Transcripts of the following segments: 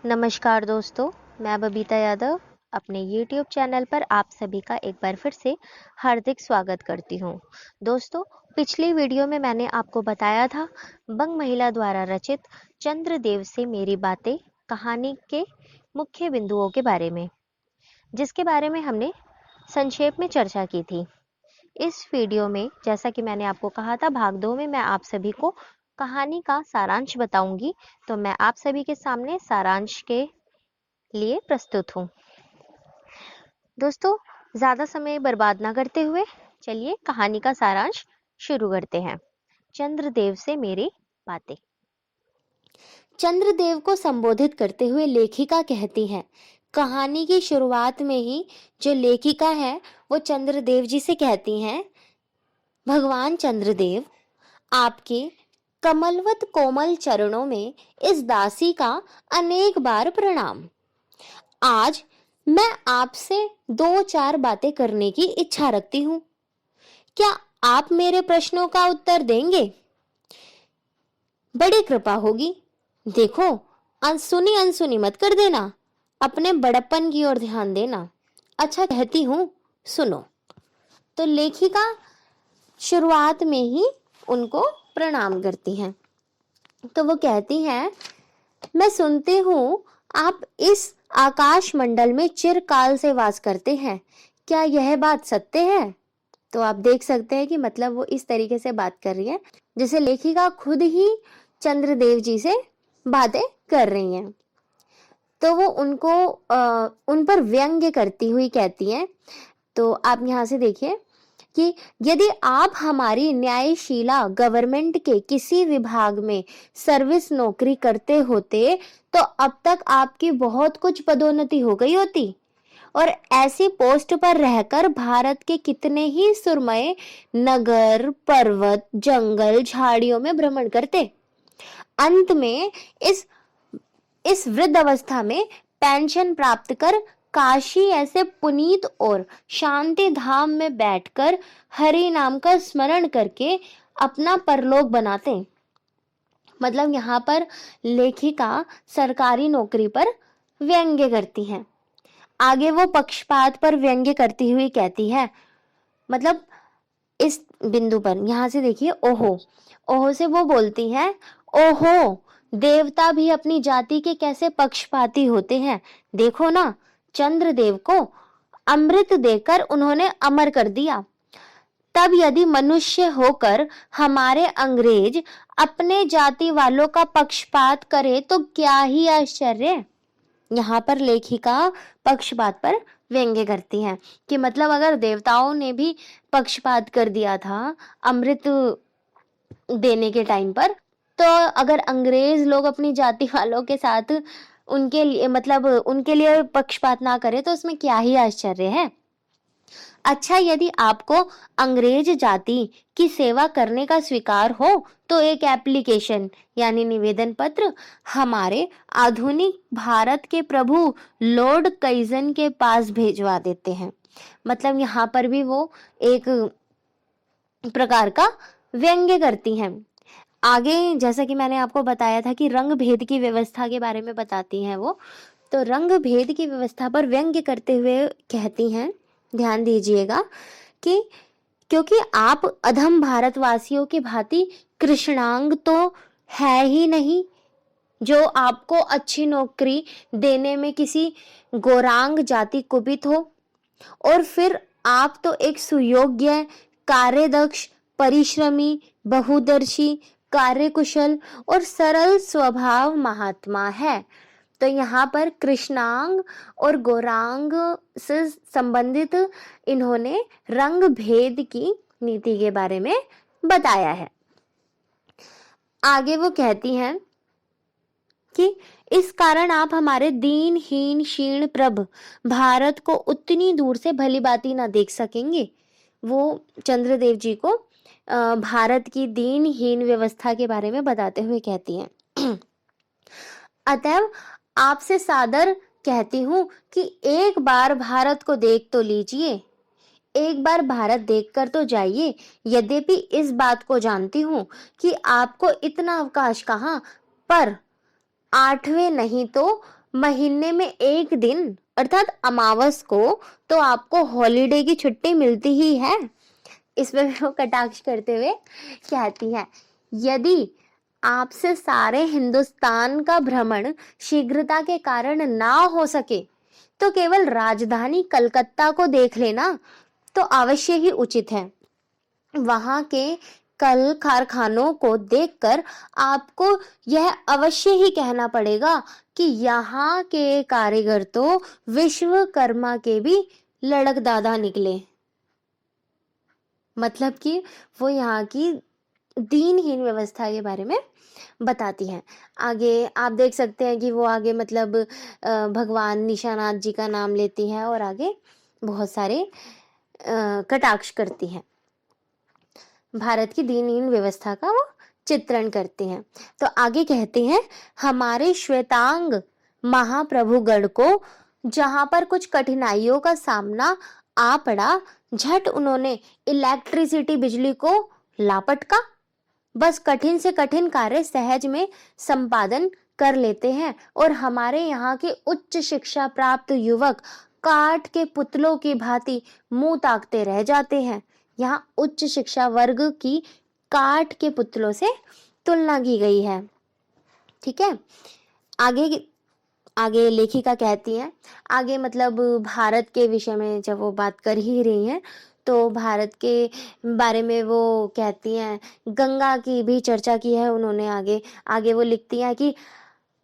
नमस्कार दोस्तों, मैं बबीता यादव अपने YouTube चैनल पर आप सभी का एक बार फिर से हार्दिक स्वागत करती हूँ। दोस्तों, पिछली वीडियो में मैंने आपको बताया था बंग महिला द्वारा रचित चंद्रदेव से मेरी बातें कहानी के मुख्य बिंदुओं के बारे में, जिसके बारे में हमने संक्षेप में चर्चा की थी। इस वीडियो में जैसा कि मैंने आपको कहा था, भाग 2 में मैं आप सभी को कहानी का सारांश बताऊंगी, तो मैं आप सभी के सामने सारांश के लिए प्रस्तुत हूँ। दोस्तों, ज़्यादा समय बर्बाद ना करते हुए चलिए कहानी का सारांश शुरू करते हैं। चंद्रदेव से मेरी बातें। चंद्रदेव को संबोधित करते हुए लेखिका कहती है, कहानी की शुरुआत में ही जो लेखिका है वो चंद्रदेव जी से कहती हैं, भगवान चंद्रदेव, आपके कमलवत कोमल चरणों में इस दासी का अनेक बार प्रणाम। आज मैं आपसे दो चार बातें करने की इच्छा रखती हूँ। क्या आप मेरे प्रश्नों का उत्तर देंगे? बड़ी कृपा होगी। देखो, अनसुनी अनसुनी मत कर देना, अपने बड़प्पन की ओर ध्यान देना। अच्छा कहती हूँ, सुनो। तो लेखिका शुरुआत में ही उनको प्रणाम करती हैं। तो वो कहती हैं, मैं सुनती हूँ आप इस आकाश मंडल में चिरकाल से वास करते हैं। क्या यह बात सत्य है? तो आप देख सकते हैं कि मतलब वो इस तरीके से बात कर रही है जैसे लेखिका खुद ही चंद्रदेव जी से बातें कर रही हैं। तो वो उनको उन पर व्यंग्य करती हुई कहती हैं। तो आप यहाँ से देखिए कि यदि आप हमारी न्यायशीला गवर्नमेंट के किसी विभाग में सर्विस नौकरी करते होते तो अब तक आपकी बहुत कुछ पदोन्नति हो गई होती और ऐसी पोस्ट पर रहकर भारत के कितने ही सुरमय नगर, पर्वत, जंगल, झाड़ियों में भ्रमण करते। अंत में इस वृद्ध अवस्था में पेंशन प्राप्त कर काशी ऐसे पुनीत और शांति धाम में बैठकर हरि नाम का स्मरण करके अपना परलोक बनाते। मतलब यहाँ पर लेखिका सरकारी नौकरी पर व्यंग्य करती हैं। आगे वो पक्षपात पर व्यंग्य करती हुई कहती है, मतलब इस बिंदु पर यहाँ से देखिए, ओहो ओहो से वो बोलती है, ओहो, देवता भी अपनी जाति के कैसे पक्षपाती होते हैं। देखो ना, चंद्रदेव को अमृत देकर उन्होंने अमर कर दिया। तब यदि मनुष्य होकर हमारे अंग्रेज अपने जाति वालों का पक्षपात करे तो क्या ही आश्चर्य। यहाँ पर लेखिका पक्षपात पर व्यंग्य करती हैं कि मतलब अगर देवताओं ने भी पक्षपात कर दिया था अमृत देने के टाइम पर, तो अगर अंग्रेज लोग अपनी जाति वालों के साथ उनके लिए पक्षपात ना करे तो उसमें क्या ही आश्चर्य है। अच्छा, यदि आपको अंग्रेज जाति की सेवा करने का स्वीकार हो तो एक एप्लीकेशन यानी निवेदन पत्र हमारे आधुनिक भारत के प्रभु लॉर्ड काइजन के पास भेजवा देते हैं। मतलब यहाँ पर भी वो एक प्रकार का व्यंग्य करती हैं। आगे जैसा कि मैंने आपको बताया था कि रंग भेद की व्यवस्था के बारे में बताती हैं वो, तो रंग भेद की व्यवस्था पर व्यंग्य करते हुए कहती हैं, ध्यान दीजिएगा कि क्योंकि आप अधम भारतवासियों की भांति कृष्णांग तो है ही नहीं जो आपको अच्छी नौकरी देने में किसी गौरांग जाति कुपित हो, और फिर आप तो एक सुयोग्य, कार्यदक्ष, परिश्रमी, बहुदर्शी, कार्यकुशल और सरल स्वभाव महात्मा है। तो यहाँ पर कृष्णांग और गौरांग से संबंधित इन्होंने रंग भेद की नीति के बारे में बताया है। आगे वो कहती हैं कि इस कारण आप हमारे दीनहीन क्षीण प्रभ भारत को उतनी दूर से भली भांति ना देख सकेंगे। वो चंद्रदेव जी को भारत की दीनहीन व्यवस्था के बारे में बताते हुए कहती हैं, अतएव आपसे सादर कहती हूँ कि एक बार भारत को देख तो लीजिए, एक बार भारत देखकर तो जाइए। यद्यपि इस बात को जानती हूँ कि आपको इतना अवकाश कहाँ, पर 8वें नहीं तो महीने में एक दिन अर्थात अमावस को तो आपको हॉलीडे की छुट्टी मिलती ही है। इसमें वो कटाक्ष करते हुए कहती है, यदि आपसे सारे हिंदुस्तान का भ्रमण शीघ्रता के कारण ना हो सके तो केवल राजधानी कलकत्ता को देख लेना तो अवश्य ही उचित है। वहां के कल कारखानों को देखकर आपको यह अवश्य ही कहना पड़ेगा कि यहाँ के कारीगर तो विश्वकर्मा के भी लड़कदादा निकले। मतलब कि वो यहाँ की दीनहीन व्यवस्था के बारे में बताती हैं। आगे आप देख सकते हैं कि वो आगे मतलब भगवान निशानाथ जी का नाम लेती हैं और आगे बहुत सारे कटाक्ष करती हैं, भारत की दीनहीन व्यवस्था का वो चित्रण करते हैं। तो आगे कहते हैं, हमारे श्वेतांग महाप्रभुगण को जहां पर कुछ कठिनाइयों का सामना आ पड़ा, झट उन्होंने इलेक्ट्रिसिटी बिजली को लापटका, बस कठिन से कठिन कार्य सहज में संपादन कर लेते हैं और हमारे यहाँ के उच्च शिक्षा प्राप्त युवक काठ के पुतलों की भांति मुंह ताकते रह जाते हैं। यहाँ उच्च शिक्षा वर्ग की काठ के पुतलों से तुलना की गई है। ठीक है, आगे लेखिका कहती है, आगे मतलब भारत के विषय में जब वो बात कर ही रही हैं तो भारत के बारे में वो कहती हैं, गंगा की भी चर्चा की है उन्होंने। आगे वो लिखती हैं कि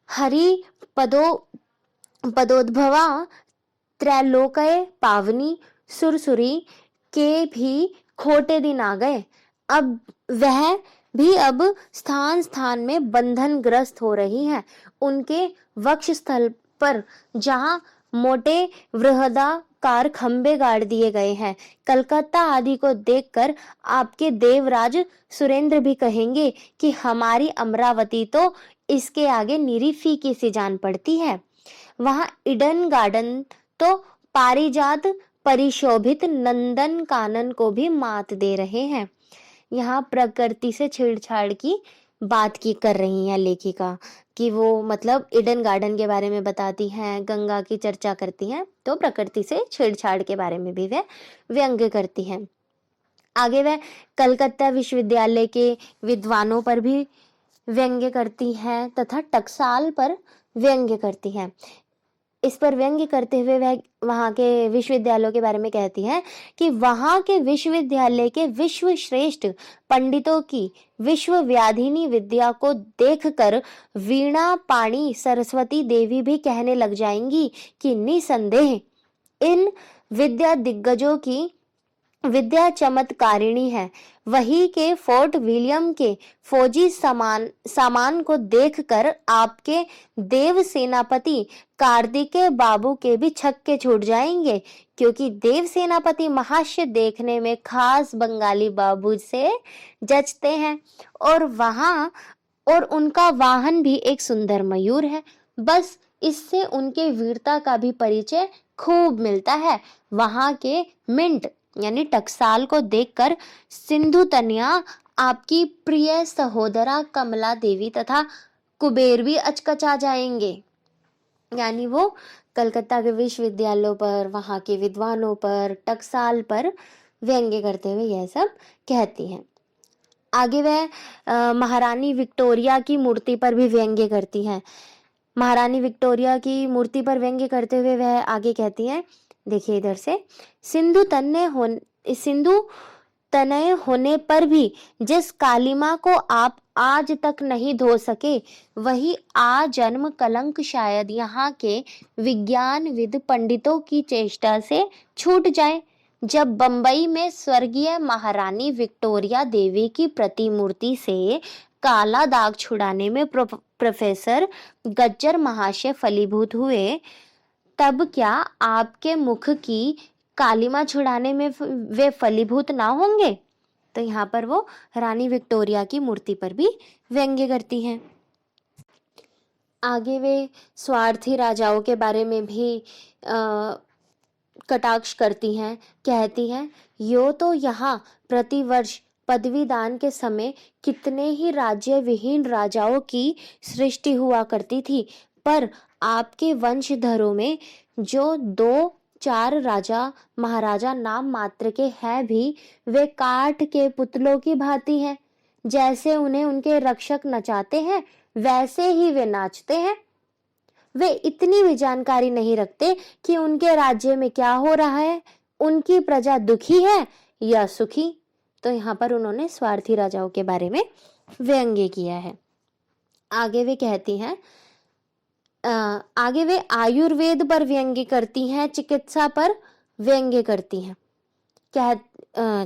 हरि पदोद्भवा त्रैलोकय पावनी सुरसुरी के भी खोटे दिन आ गए। अब वह भी अब स्थान स्थान में बंधन ग्रस्त हो रही हैं। उनके वक्ष स्थल पर जहां मोटे वृहदाकार खंबे गाड़ दिए गए हैं, कलकत्ता आदि को देखकर आपके देवराज सुरेंद्र भी कहेंगे कि हमारी अमरावती तो इसके आगे निरी फीकी सी जान पड़ती है। वहां ईडन गार्डन तो पारिजात परिशोभित नंदन कानन को भी मात दे रहे हैं। यहाँ प्रकृति से छेड़छाड़ की बात की कर रही हैं लेखिका, कि वो मतलब ईडन गार्डन के बारे में बताती हैं, गंगा की चर्चा करती हैं, तो प्रकृति से छेड़छाड़ के बारे में भी वह व्यंग्य करती हैं। आगे वह कलकत्ता विश्वविद्यालय के विद्वानों पर भी व्यंग्य करती हैं तथा टकसाल पर व्यंग्य करती हैं। इस पर व्यंग्य करते हुए वह वहाँ के विश्वविद्यालयों के बारे में कहती हैं कि वहाँ के विश्वविद्यालय के विश्व श्रेष्ठ पंडितों की विश्वव्याधिनी विद्या को देखकर वीणा पाणी सरस्वती देवी भी कहने लग जाएंगी कि निसंदेह इन विद्या दिग्गजों की विद्या चमत्कारिणी है। वही के फोर्ट विलियम के फौजी सामान को देखकर आपके देव सेनापति कार्तिकेय बाबू के भी छक्के छूट जाएंगे, क्योंकि देव सेनापति महाशय देखने में खास बंगाली बाबू से जचते हैं और उनका वाहन भी एक सुंदर मयूर है। बस इससे उनके वीरता का भी परिचय खूब मिलता है। वहां के मिंट यानी टकसाल को देखकर सिंधु तनिया आपकी प्रिय सहोदरा कमला देवी तथा कुबेर भी अचकचा जाएंगे। यानी वो कलकत्ता के विश्वविद्यालयों पर, वहां के विद्वानों पर, टकसाल पर व्यंग्य करते हुए यह सब कहती हैं। आगे वह महारानी विक्टोरिया की मूर्ति पर भी व्यंग्य करती हैं। महारानी विक्टोरिया की मूर्ति पर व्यंग्य करते हुए वह आगे कहती हैं, देखिए इधर से, सिंधु तनय होने पर भी जिस कालिमा को आप आज तक नहीं धो सके, वही आजन्म कलंक शायद यहाँ के विज्ञानविद पंडितों की चेष्टा से छूट जाए। जब बंबई में स्वर्गीय महारानी विक्टोरिया देवी की प्रतिमूर्ति से काला दाग छुड़ाने में प्रोफेसर गज्जर महाशय फलीभूत हुए, तब क्या आपके मुख की कालिमा छुड़ाने में वे फलीभूत ना होंगे? तो यहाँ पर वो रानी विक्टोरिया की मूर्ति पर भी व्यंग्य करती हैं। आगे वे स्वार्थी राजाओं के बारे में भी कटाक्ष करती हैं, कहती हैं, यो तो यहाँ प्रतिवर्ष पदवी दान के समय कितने ही राज्य विहीन राजाओं की सृष्टि हुआ करती थी, पर आपके वंशधरों में जो 2-4 राजा महाराजा नाम मात्र के हैं भी, वे काठ के पुतलों की भांति हैं। जैसे उन्हें उनके रक्षक नचाते हैं, वैसे ही वे नाचते हैं। वे इतनी भी जानकारी नहीं रखते कि उनके राज्य में क्या हो रहा है, उनकी प्रजा दुखी है या सुखी। तो यहाँ पर उन्होंने स्वार्थी राजाओं के बारे में व्यंग्य किया है। आगे वे कहती हैं, आगे वे आयुर्वेद पर व्यंग्य करती हैं, चिकित्सा पर व्यंग्य करती हैं।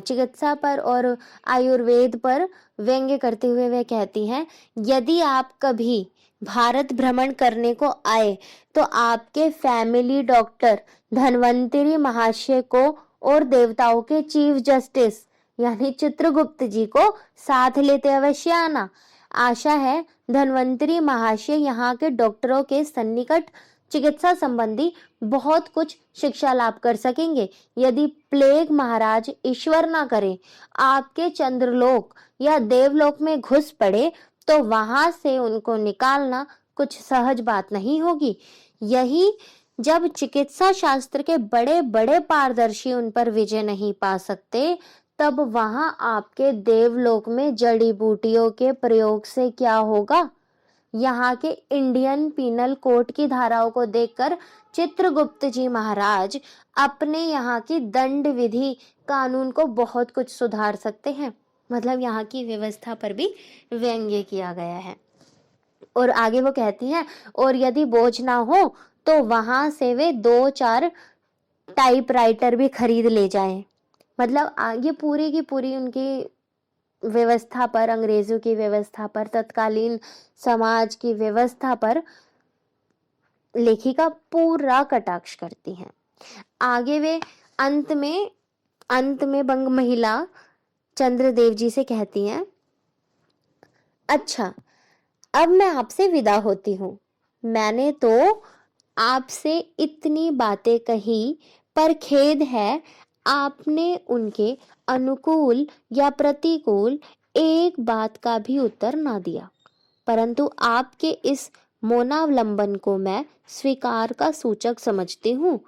चिकित्सा पर और आयुर्वेद पर व्यंग्य करते हुए वे कहती हैं, यदि आप कभी भारत भ्रमण करने को आए तो आपके फैमिली डॉक्टर धन्वंतरी महाशय को और देवताओं के चीफ जस्टिस यानी चित्रगुप्त जी को साथ लेते अवश्य आना। आशा है धन्वंतरी महाशय यहाँ के डॉक्टरों के सन्निकट चिकित्सा संबंधी बहुत कुछ शिक्षा लाभ कर सकेंगे। यदि प्लेग महाराज ईश्वर ना करे आपके चंद्रलोक या देवलोक में घुस पड़े तो वहां से उनको निकालना कुछ सहज बात नहीं होगी। यही जब चिकित्सा शास्त्र के बड़े बड़े पारदर्शी उन पर विजय नहीं पा सकते, तब वहां आपके देवलोक में जड़ी बूटियों के प्रयोग से क्या होगा। यहाँ के इंडियन पीनल कोड की धाराओं को देखकर चित्रगुप्त जी महाराज अपने यहाँ की दंड विधि कानून को बहुत कुछ सुधार सकते हैं। मतलब यहाँ की व्यवस्था पर भी व्यंग्य किया गया है। और आगे वो कहती हैं, और यदि बोझ ना हो तो वहां से वे 2-4 टाइपराइटर भी खरीद ले जाएं। मतलब आगे पूरी की पूरी उनकी व्यवस्था पर, अंग्रेजों की व्यवस्था पर, तत्कालीन समाज की व्यवस्था पर लेखिका पूरा कटाक्ष करती हैं। आगे वे अंत में बंग महिला चंद्रदेव जी से कहती हैं, अच्छा अब मैं आपसे विदा होती हूँ। मैंने तो आपसे इतनी बातें कही, पर खेद है आपने उनके अनुकूल या प्रतिकूल एक बात का भी उत्तर ना दिया। परंतु आपके इस मौनावलंबन को मैं स्वीकार का सूचक समझती हूँ।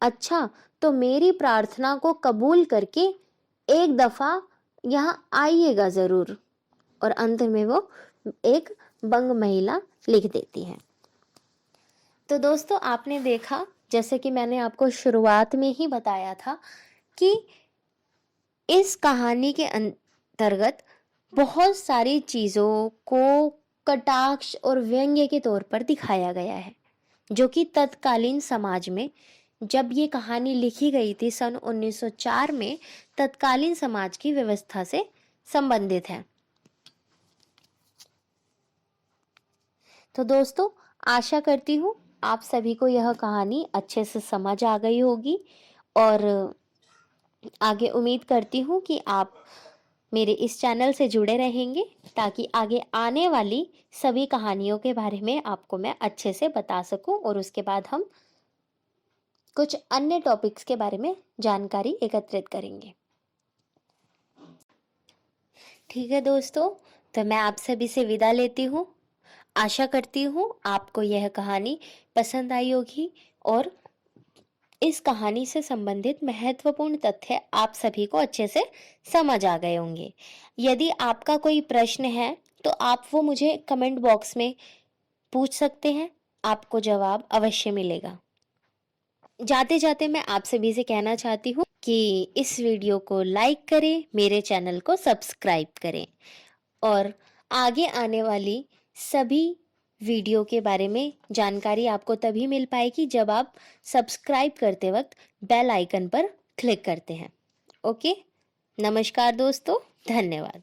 अच्छा तो मेरी प्रार्थना को कबूल करके एक दफा यहाँ आइएगा जरूर। और अंत में वो एक बंग महिला लिख देती है। तो दोस्तों आपने देखा, जैसे कि मैंने आपको शुरुआत में ही बताया था कि इस कहानी के अंतर्गत बहुत सारी चीज़ों को कटाक्ष और व्यंग्य के तौर पर दिखाया गया है, जो कि तत्कालीन समाज में जब ये कहानी लिखी गई थी सन 1904 में, तत्कालीन समाज की व्यवस्था से संबंधित है। तो दोस्तों आशा करती हूँ आप सभी को यह कहानी अच्छे से समझ आ गई होगी, और आगे उम्मीद करती हूँ कि आप मेरे इस चैनल से जुड़े रहेंगे, ताकि आगे आने वाली सभी कहानियों के बारे में आपको मैं अच्छे से बता सकूं, और उसके बाद हम कुछ अन्य टॉपिक्स के बारे में जानकारी एकत्रित करेंगे। ठीक है दोस्तों, तो मैं आप सभी से विदा लेती हूँ। आशा करती हूँ आपको यह कहानी पसंद आई होगी, और इस कहानी से संबंधित महत्वपूर्ण तथ्य आप सभी को अच्छे से समझ आ गए होंगे। यदि आपका कोई प्रश्न है तो आप वो मुझे कमेंट बॉक्स में पूछ सकते हैं, आपको जवाब अवश्य मिलेगा। जाते जाते मैं आप सभी से कहना चाहती हूँ कि इस वीडियो को लाइक करें, मेरे चैनल को सब्सक्राइब करें, और आगे आने वाली सभी वीडियो के बारे में जानकारी आपको तभी मिल पाएगी जब आप सब्सक्राइब करते वक्त बेल आइकन पर क्लिक करते हैं। ओके, नमस्कार दोस्तों, धन्यवाद।